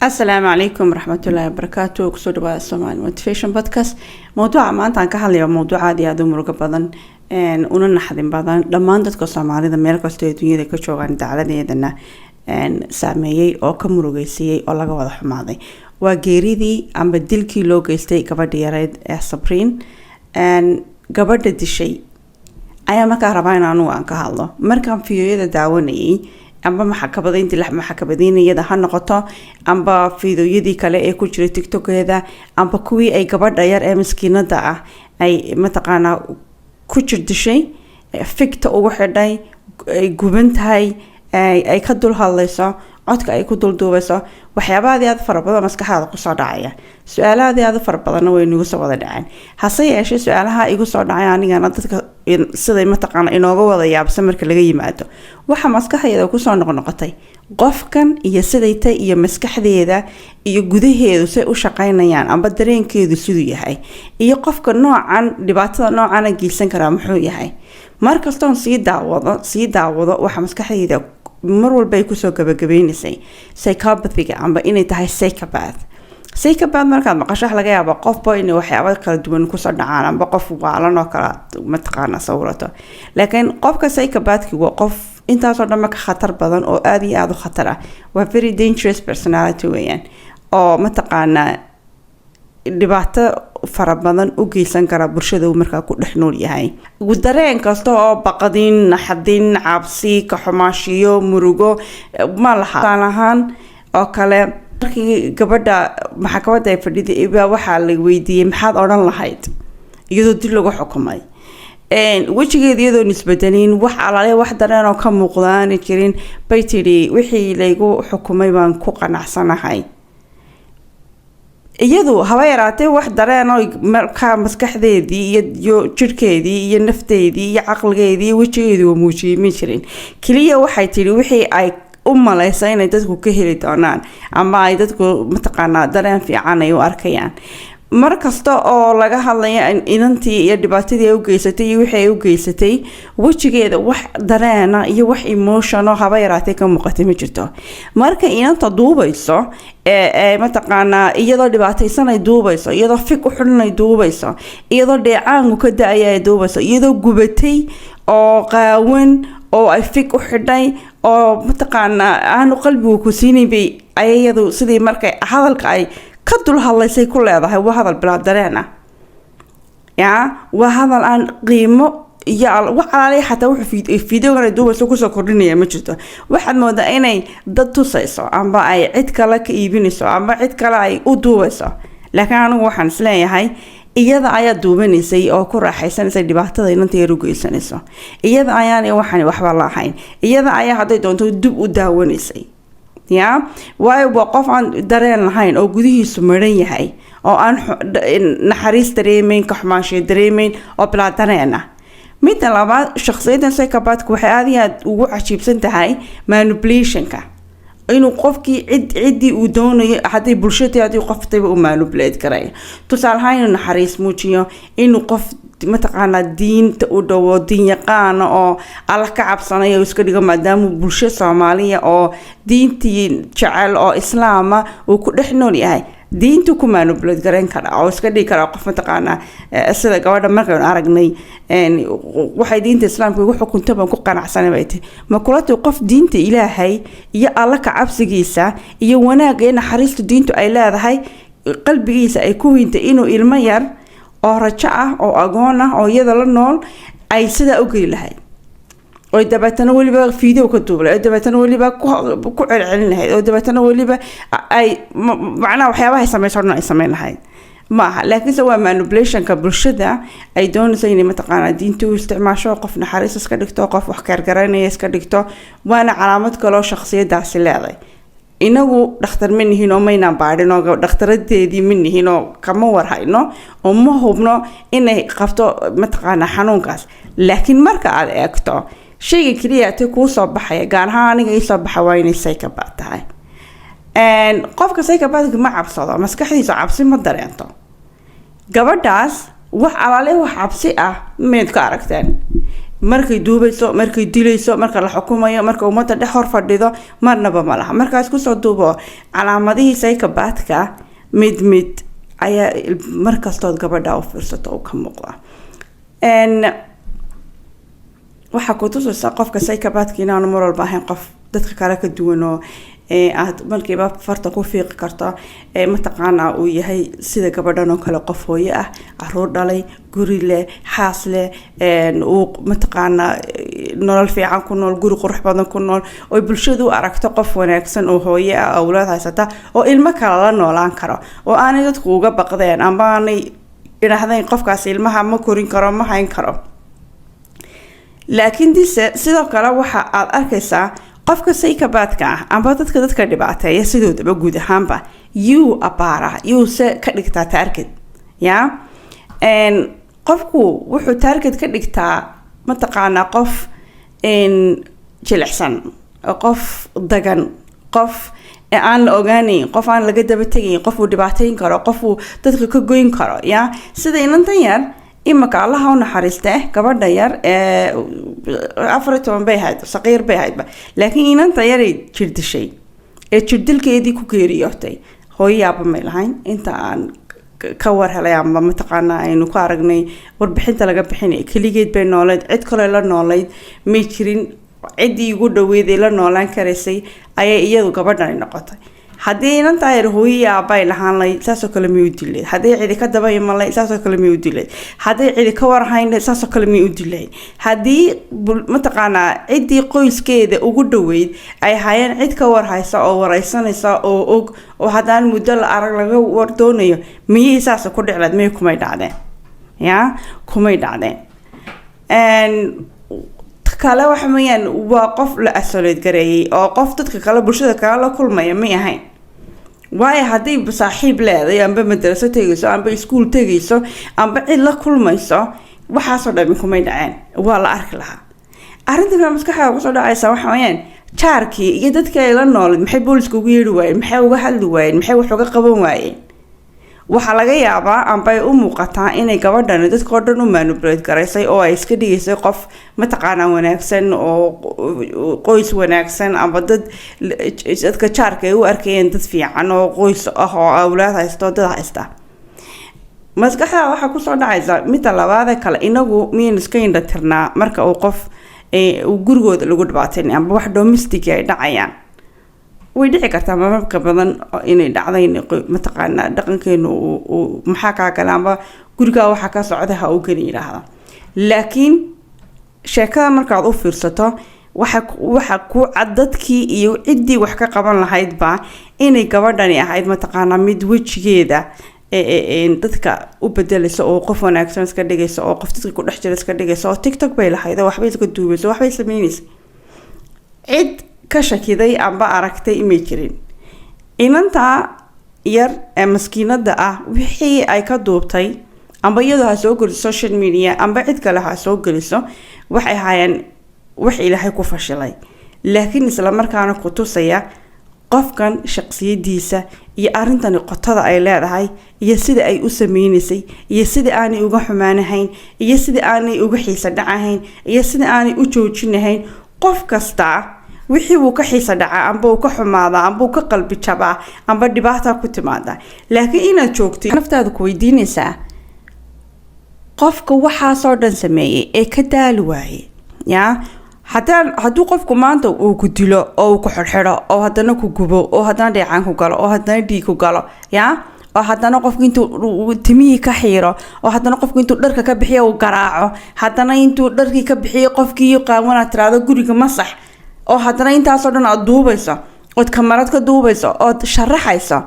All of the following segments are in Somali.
السلام عليكم ورحمة الله وبركاته. كسر بقى السومالي موتيفيشن بودكاست. موضوع ما أنت عنك هاليوم موضوع عادي هذا مرقب بدن ونحن حدين بدن لما أنت تقص معنا ذا ميرك استويتوني ذا كشوا عن تعالى ذنا سامي أو كمرقيسي أو لقى واضح ماضي وجيريدي عم بدل كيلو جيستي قبل يريد صبرين قبل الشيء أيام كهربائي أنا عنك هالله مركب فيه إذا داوني amba maxakabadayntii la maxakabadaynayada ha noqoto amba fiidoyadii kale ee ku jiray TikTok-eeda amba kuwii ay gabadha yar ee miskiinada ah ay mataqaana ku jirdishay fikta ugu xidhay ay guban tahay ay ka dul hadlayso codka ay ku dul duubayso waxyaabaha aad farabadan maskaxdaada ku soo dhacaya su'aalaha aad farabadan way nagu soo wada dhaceen hase yeeshee su'aalaha igu soo dhacay anigana dadka siday mataqaana inooga wada yaabsan marka laga yimaado waxa maskaxdeeda ku soo noqnoqotay qofkan iyo sidayta iyo maskaxdeeda iyo gudaheedu say u shaqaynayaan amba dareenkeedu siduu yahay iyo qofka noocan dhibaatada noocan geysan kara muxuu yahay markasta sii daawado waxa maskaxdeeda mar walba ay ku soo gabagabeynaysa psychopathy amba inay tahay psychopath markaad maqasho laga yaabo qofba inay waxyaabo kala duwan ku soo dhacaan amba qof waalan oo kala mataqaana sawirato laakiin qofka psychopath waa qof intaas oo dhan ka khatar badan oo aad iyo aad u khatar ah waa very dangerous personality weeyaan oo mataqaana dhibaato farabadan u geysan kara bulshada uu markaa ku dhex nool yahay ugu dareen kasta oo baqadin naxdin cabsi ka xumaashiyo murugo ma lahaan oo kale markii gabadha maxkamadda ay fadhiday waxaa la weydiiyey maxaad odhan lahayd iyadoo dil lagu xukumay wajigeeda iyadoo nisbadalin wax alaale wax dareen oo ka muuqdaan jirin bay tiri wixii laygu xukumay baan ku qanacsanahay iyadu haba yaraatee wax dareen oo markaa maskaxdeedii iyo jirkeedii iyo nafteedii iyo caqligeedii wajigeedu muujiyay jirin kaliya waxay tiri wixii ay u malaysay inay dadku ka heli doonaan ama ay dadku mataqaana dareen fiican ay u arkayaan markasta oo laga hadlayo inantii iyo dhibaatadii ay u geysatay iyo wixii ay u geysatay wajigeeda wax dareena iyo wax emotion oo haba yaraatee ka muuqatay ma jirto marka inanta duubayso mataqaana iyadoo dhibaataysan ay duubayso iyadoo fig u xidhan ay duubayso iyadoo dheecaanku ka da-aya ay duubayso iyadoo gubatay oo qaawan oo ay fig u xidhay oo mataqaana aanu qalbigu ku siinay bay ayadu sidii markay hadalka ay ka dul hadlaysay ku leedahay waa hadal bilaa dareen ah waa hadal aan qiimo iyo wax alaale xataa wuxuu fiidiyowgan duubayso kusoo kordhinaya ma jirto waxaad moodaa inay dad tusayso amba ay cid kale ka iibinayso amba cid kale ay u duubayso laakiin anigu waxaan isleeyahay iyada ayaa duubanaysay oo ku raaxaysanaysay dhibaatada inanta yar u geysanayso iyada ayaan waxaan waxba la ahayn iyada ayaa hadday doonto dib u daawanaysay waayo waa qof aan dareen lahayn oo gudihiisu maran yahay oo aan naxariis dareemayn ka xumaanshiyo dareemayn oo bilaa dareen ah midda labaad shakhsiyaddan psychopathka waxay aad iyo aad ugu cajiibsan tahay manipulationka inuu qofkii ciddii uu doonayo hadday bulshadii haddii qoftayba u manipulate karaya tusaale ahaan inuu naxariis muujiyo inuu qof mataqaana diinta u dhawo diin yaqaan oo alla ka cabsanayo iska dhigo maadaama bulsho Soomaaliya oo diintii jecel oo islaama uu ku dhex nool yahay diintu ku manipulate garan kara oo iska dhigi kara qof mataqaana sida gabadha markaan aragnay waxay diinta islaamka ugu xukunta baan ku qanacsanay baytay ma kulato qof diinta Ilaahay iyo alla ka cabsigiisa iyo wanaag ee naxariista diintu ay leedahay qalbigiisa ay ku weynta inuu ilmo yar oo rajo ah oo agoon ah oo iyada la nool ay sida u geli lahayd oo dabatana waliba fiideo ka duubay oo dabatana waliba ku celcelin lahayd oo dabatana waliba ay macna waxyaabaha ay sameyn lahayd maaha laakiin waa manipulationka bulshada ay doonayso inay mataqaana diintu isticmaasho qof naxariis iska dhigto qof wax gargaranaya iska dhigto waana calaamad kale oo shakhsiyadaasi leedahay inagu dhakhtar ma nihiin oo mayna baadhin oo dhakhtaradeedii ma nihiin oo kama warhayno oo ma hubno inay qabto mataqaana xanuunkaas laakiin marka aad eegto shayga kaliya ay ku soo baxaya gaar ahaan aniga ii soo baxa waa inay psychopath tahay qofka psychopathka ma cabsado maskaxdiisa cabsi ma dareento gabadhaas wax alaale wax cabsi ah meed ka aragteen markay duubayso markay dilayso marka la xukumayo marka ummadda dhex hor fadhido marnaba ma laha markaas kusoo duubo calaamadihii psychopathka mid ayaa markastood gabadha u fiirsato oo ka muuqda waxa ku tusaysa qofka psychopathka inaanu mar walba ahayn qof dadka kale ka duwan oo aad markiiba farta ku fiiqi karto mataqaana uu yahay sida gabadhan oo kale qof hooyo ah caruur dhalay guri leh xaas leh uu mataqaana nolol fiican ku nool guri qurux badan ku nool oo bulshadu aragto qof wanaagsan oo hooyo ah awlaad haysata oo ilmo kale la noolaan karo oo aanay dadku uga baqdeen ama aanay ilaahdeen qofkaas ilmaha ma korin karo ma hayn karo laakiin sidoo kale waxa aad arkaysaa qofka psychopathka ah amba dadka dhibaateeya sidoodaba guud ahaanba you abara you se ka dhigtaa target ya qofku wuxuu target ka dhigtaa mataqaana qof jilicsan qof dagan qof aan la ogaanayn qof aan laga daba tegayn qof uu dhibaateyn karo qof uu dadka ka goyn karo ya sida inantan yar imaka allaha u naxariiste gabadha yar 14 bay ahayd saqiir bay ahayd laakiin inanta yar ay jirdishay jirdilkeedii ku geeriyootay hooyaaba may lahayn inta aan ka war helay ama mataqaana aynu ku aragnay warbixinta laga bixinay kaligeed bay nooleed cid kale la nooleyd may jirin cidii ugu dhaweyd ee la noolaan karaysay ayay iyadu gabadhan noqotay haddii inanta yar hooyaaba ay lahaan lay saasoo kale miyuu dilay haddii cidi ka daba imalay saasoo kale miyuu dilay haddii cidi ka warhayn saasoo kale miyuu dilay haddii mataqaana cidii qoyskeeda ugu dhaweyd ay hayeen cid ka warhaysa oo wareysanaysa oo og oo haddaan muddo la arag laga war doonayo miyay saas ku dhicleed miyay kumay dhacdeen ya kumay dhacdeen kale waxa weeyaan waa qof la asaleed gareeyay oo qof dadka kale bulshada kale la kulmaya ma yahay waayo haddii saaxiib leedahay amba madraso tegayso amba iskuul tegayso amba cid la kulmayso waxaasoo dhan kumay dhaceen waa la arki lahaa arrinta kale maskaxda kusoo dhacaysa waxa weeyaan jaarkii iyo dadkii ay la noolid maxay booliska ugu yeedhi waayeen maxay uga hadli waayeen maxay wax uga qaban waayeen waxa laga yaabaa amba ay u muuqataa inay gabadhan dadkoo dhan u manipulate garaysay oo ay iska dhigaysay qof mataqaana wanaagsan oo qoys wanaagsan amba dadka jaarka ay u arkayeen dad fiican oo qoys ah oo awlaad haysto dad haysta maskaxda waxa kusoo dhacaysa midda labaad kale inagu miyaynu iska indhatirnaa marka uu qof gurigooda lagu dhibaateyn amba wax domestic ay dhacayaan way dhici kartaa mararka badan inay dhacdayn mataqaana dhaqankeenu maxaa ka galaanba guriga waxa ka socda ha u gani yiraahdo laakiin sheekada markaad u fiirsato waxa ku cadadkii iyo cidii wax ka qaban lahayd ba inay gabadhani ahayd mataqaana mid wajigeeda dadka u bedelayso oo qof wanaagsan iska dhigayso oo qof dadka ku dhex jira iska dhigayso oo TikTok bay lahayd waxbay iska duubayso waxbay sameynayso cid ka shakiday amba aragtay imay jirin inanta yar ee maskiinada ah wixii ay ka duubtay amba iyadoo ha soo geliso social media amba cid kale ha soo geliso waxay hayeen wax ilaahay ku fashilay laakiin isla markaana ku tusaya qofkan shakhsiyadiisa iyo arintani qotada ay leedahay iyo sida ay u sameeynaysay iyo sida aanay uga xumaanahayn iyo sida aanay uga xiisa dhacahayn iyo sida aanay u joojinahayn qof kasta wixii uu ka xiisa dhaca amba uu ka xumaada amba uu ka qalbi jabaa amba dhibaato ku timaada laakiin inaad joogtid naftaada ku weydiinaysaa qofka waxa soo dhan sameeyay ee ka daali waayay ya hadduu qofku maanta uu ku dilo oo uu ku xirxiro oo haddana ku gubo oo haddana dheecaan ku galo oo haddana dhiig ku galo ya oo haddana qofku intuu timihii ka xiiro oo haddana qofku intuu dharka ka bixiyo uu garaaco haddana intuu dharkii ka bixiyo qofkii qaawana tiraado guriga masax oo haddana intaasoo dhan aad duubayso ood kamarad ka duubayso ood sharaxayso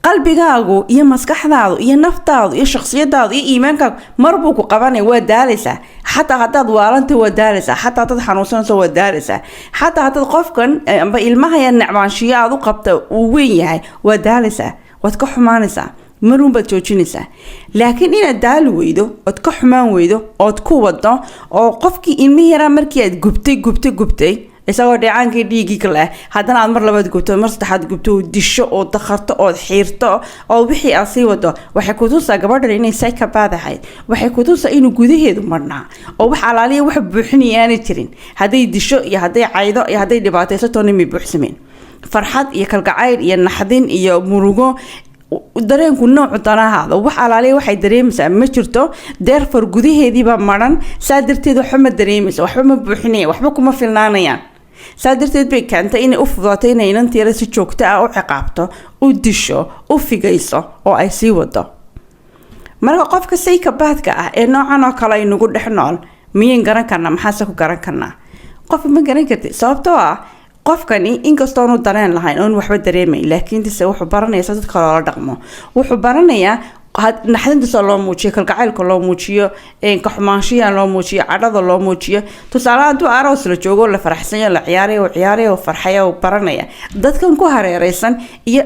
qalbigaagu iyo maskaxdaadu iyo naftaadu iyo shakhsiyadaadu iyo iimaankaagu marbuu ku qabanay waa daalaysaa xataa haddaad waalanta waa daalaysaa xataa haddaad xanuunsanayso waa daalaysaa xataa haddaad qofkan amba ilmaha yar necbaanshiyo aad u qabta uu weyn yahay waa daalaysaa waad ka xumaanaysaa marun baad joojinaysaa laakiin inaad daali weydo ood ka xumaan weydo ood ku wado oo qofkii ilmihi yaraa markii aad gubtay isagoo dheecaankii dhiigii kale haddana aad mar labaad gubto mar saddexaad gubto oo disho oo dakharto oo xiirto oo wixii aad sii wado waxay ku tusaa gabadhan inay psychopath ahayd waxay ku tusaa inuu gudaheedu marnaa oo wax alaaliya wax buuxinaya aanay jirin hadday disho iyo hadday caydo iyo hadday dhibaataysato nimay buuxsameen farxad iyo kalgacayl iyo naxdin iyo murugo dareenku noocu danahaada wax alaaliya waxay dareemaysaa ma jirto deerfar gudaheediiba maran saa darteed waxba ma dareemaysa waxba ma buuxinaya waxba kuma filnaanayaan saa darteed bay keentay inay u fudaato inay inanteeda si joogto ah u ciqaabto u disho u figayso oo ay sii wado marka qofka psychopathka ah ee noocan oo kale ay nagu dhex nool miyayn garan karnaa maxaase ku garan karnaa qof ma garan kartid sababtoo ah qofkani inkastoonu dareen lahayn oon waxba dareemayn laakiin dise wuxuu baranayaa dadka loola dhaqmo wuxuu baranayaa naxdintiisa loo muujiyo kalgacaylka loo muujiyo kaxumaanshiya loo muujiyo cadhada loo muujiyo tusaale hadduu aroos la joogo la faraxsanyo la ciyaarayo farxaya baranaya dadkan ku hareereysan iyo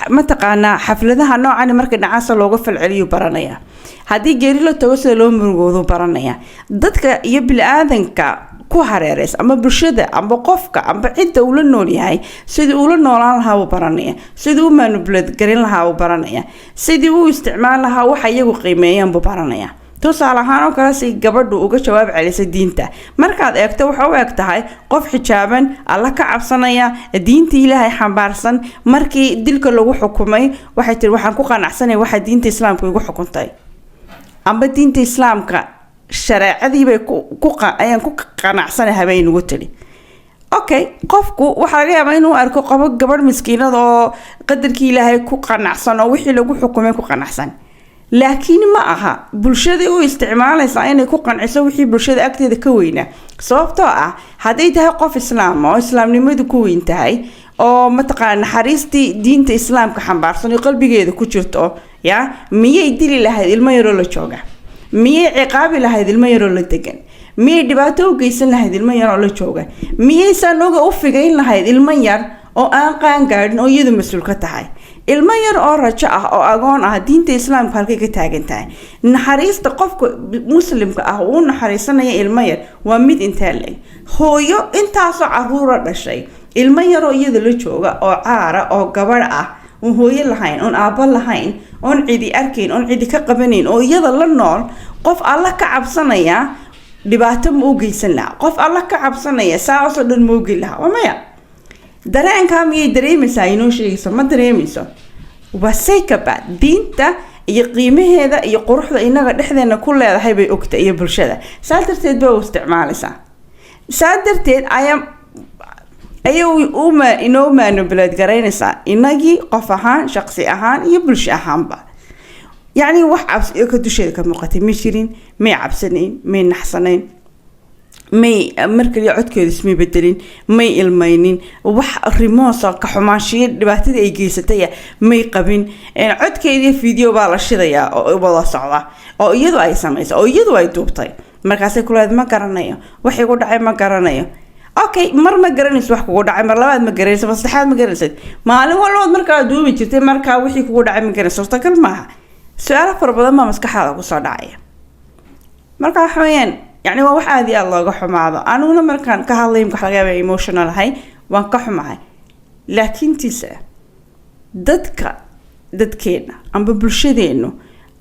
mataqaanaa xafladaha noocan marka dhacaasa looga falceliyo baranaya haddii geeri la tago sida loo murugoodo baranaya dadka iyo bili-aadanka ku hareereysa ama bulshada ama qofka ama cidda uu la nool yahay sidii uu la noolaan lahaa uu baranaya sidii uu manipulate garin lahaa uu baranaya sidii uu isticmaal lahaa waxa iyagu qiimeeyaan buu baranaya tusaale ahaan oo kale si gabadhu uga jawaab celisay diinta markaad eegto waxa u eg tahay qof xijaaban alla ka cabsanaya diinta ilaahay xambaarsan markii dilka lagu xukumay waxay tiri waxaan ku qanacsanay waxa diinta islaamka igu xukuntay amba diinta islaamka shareecadii bay ayaan ku qanacsanahay habeen ugu tiri okay qofku waxa laga yaabaa inuu arko qabo gabadh miskiinad oo qadarkii ilaahay ku qanacsan oo wixii lagu xukumay ku qanacsan laakiin ma aha bulshada u isticmaalaysa inay ku qanciso wixii bulshada agteeda ka weyna sababtoo ah hadday tahay qof islaam oo islaamnimadu ku weyn tahay oo mataqaan naxariistii diinta islaamka xambaarsan oo qalbigeeda ku jirto ya miyay dili lahayd ilmo yar oo la jooga miyay ciqaabi lahayd ilmo yar oo la degan miyay dhibaato u geysan lahayd ilmo yar oo la jooga miyaysan uga u figayn lahayd ilmo yar oo aan qaan gaadhin oo iyadu mas-uul ka tahay ilmo yar oo rajo ah oo agoon ah diinta islaamka halkay ka taagan tahay naxariista qofka muslimka ah uu naxariisanaya ilmo yar waa mid intaa leeg hooyo intaasoo caruura dhashay ilmo yaroo iyada la jooga oo caara oo gabadh ah oon hooyo lahayn oon aabbo lahayn oon cidi arkayn oon cidi ka qabanayn oo iyada la nool qof alla ka cabsanaya dhibaato ma u geysan lahaa qof alla ka cabsanaya saasoo dhan ma ogi lahaa waa maya dareenkaa miyay dareemaysaa inoo sheegayso ma dareemayso waa psychopath diinta iyo qiimaheeda iyo quruxda inaga dhexdeena ku leedahay bay ogta iyo bulshada saa darteed baa u isticmaalaysaa saa darteed ayay inoo manipulate garaynaysaa inagii qof ahaan shaqsi ahaan iyo bulsho ahaanba yacni wax cabsi iyo ka dusheeda ka muuqatay ma jirin may cabsanayn may naxsanayn may markaliya codkeedu ismay bedelin may ilmaynin wax remorse ka xumaanshiyo dhibaatada ay geysatay may qabin codkeedii video baa la shidayaa oo wada socda oo iyadu ay samaysay oo iyadu ay duubtay markaasay ku leedahay ma garanayo wax igu dhacay ma garanayo okay mar ma garanayso wax kugu dhacay mar labaad ma garanayso mar saddexaad ma garanayso maalin walba markaa duubi jirtay markaa wixii kugu dhacay ma garanayso suurtagal maaha su-aalo fara badan baa maskaxaada kusoo dhacaya marka waxa weeyaan يعني waa wax aad iyo aad looga xumaado aniguna markaan ka hadlay wax laga yaabaa emotional ahay waan ka xumahay laakiin tiisa dadkeena amba bulshadeenu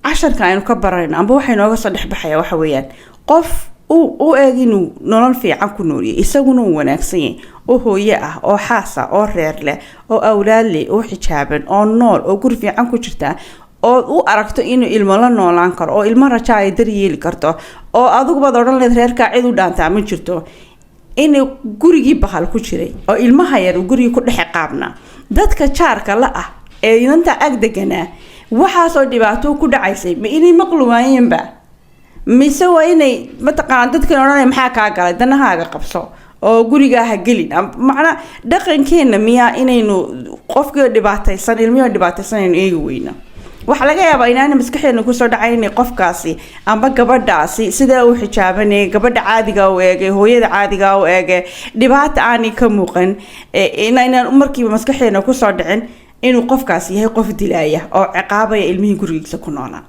casharka aynu ka barayno amba waxay nooga soo dhexbaxaya waxa weeyaan qof u eeg inuu nolol fiican ku nooliyay isaguna uu wanaagsan yahay oo hooyo ah oo xaas ah oo reer leh oo awlaad leh oo xijaaban oo nool oo guri fiican ku jirta oo u aragto inuu ilmo la noolaan karo oo ilmo raja ay daryeeli karto oo aduguba odhan leed reerka cid u dhaantaa ma jirto inuu gurigii bahal ku jiray oo ilmaha yar uu gurigii ku dhex qaabna dadka jaarka la ah ee inanta ag deganaa waxaasoo dhibaato ku dhacaysay ma inay maqluwaayeenba mise waa inay mataqaan dadkan odhanay maxaa kaa galay danahaaga qabso oo guriga ha gelin macna dhaqankeena miyaa inaynu qofka dhibaataysan ilmiyo dhibaataysan inaynu eegi weyno waxa laga yaabaa inaana maskaxeena ku soo dhacay inay qofkaasi amba gabadhaasi sida uu xijaabanay gabadha caadiga u eegay hooyada caadiga u eegay dhibaato aan ka muuqan inaan markiiba maskaxeena ku soo dhicin inuu qofkaasi yahay qof dilaaya oo ciqaabaya ilmihii gurigiisa ku noolaa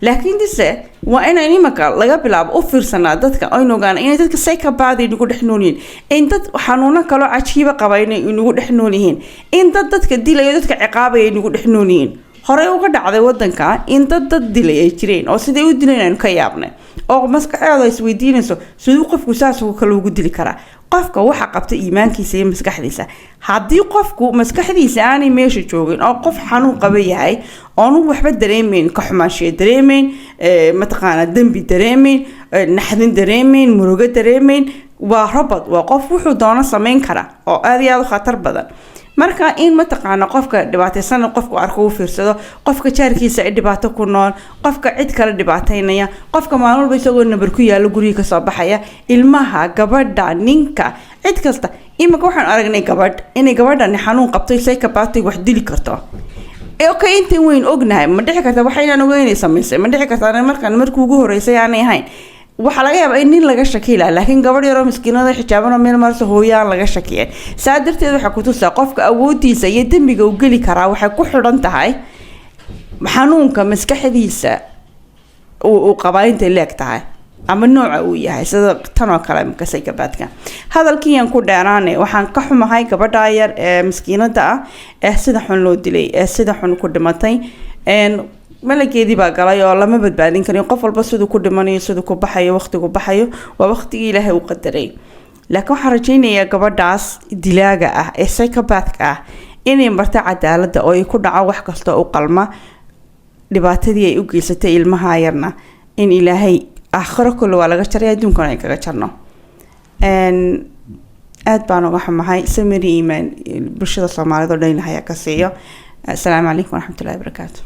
laakiin dise waa inay imaka laga bilaabo u fiirsanaa dadka aynu ogaan inay dadka psychopath inagu dhex nool yihiin in dad xanuuno kale cajiiba qaba inay inagu dhex nool yihiin in dadka dilaya dadka ciqaabaya inagu dhex nool yihiin horey uga dhacday wadanka in dad dilay ay jireen oo sidee u dilayaan ka yaabnay oo maskaxdooda is weydiinayso sidoo qofku saas uu kale ugu dili karaa qofka waxa qabta iimaankiisa iyo maskaxdiisa haddii qofku maskaxdiisa aanay meesha joogin oo qof xanuun qaba yahay oonu waxba dareemeyn ka xumaanshiyo dareemeyn mataqaana dambi dareemeyn naxdin dareemeyn murugo dareemeyn waa robot waa qof wuxuu doono sameyn kara oo aad iyo aad u khatar badan marka in mataqaana qofka dhibaataysan qofku arko uu fiirsado qofka jaarkiisa ay dhibaato ku nool qofka cid kale dhibaateynaya qofka maalin walba isagoo nabar ku yaalo guriga ka soo baxaya ilmaha gabadha ninka cid kasta imika waxaan aragnay inay gabadhani xanuun qabtay psychopath wax dili karto okay intaan weyn ognahay ma dhici karta waxa inaan ogeynay samaysay ma dhici karta markii ugu horeysay aanay ahayn waxa laga yaabaa in nin laga shakiila laakiin gabadh yar oo miskiinada xijaaban oo meel marso hooyaan laga shakiyay saadarteed waxa ku tusaa qofka awoodiisa iyo dambiga uu gali karaa waxay ku xidhan tahay xanuunka maskaxdiisa uu qabaynta leeg tahay ama nooca uu yahay sida tan oo kale marka psychopathka hadalkiiyan ku dheeraanay waxaan ka xumahay gabadha yar ee miskiinada ah sida xun loo dilay sida xun ku dhimatay malageedii baa galay oo lama badbaadin karin qof walba sidoo ku dhimanayo sidoo ku baxayo waqtigu baxayo waa waqtigii Ilaahay uu qadaray laakiin waxaan rajaynayaa gabadhaas dilaaga ah ee psychopathka ah inay marta cadaalada oo ay ku dhaco wax kasta oo qalma dhibaatadii ay u geysatay ilmaha yarna in Ilaahay aakhiro kullu waa laga jaray adduunkan ay kaga jarno aad baan uga xumahay samiri iimaan bulshada Soomaaliyeed oo dhan Ilaahay ka siiyo. Assalaamu calaykum waraxmatullaahi wabarakaatuh.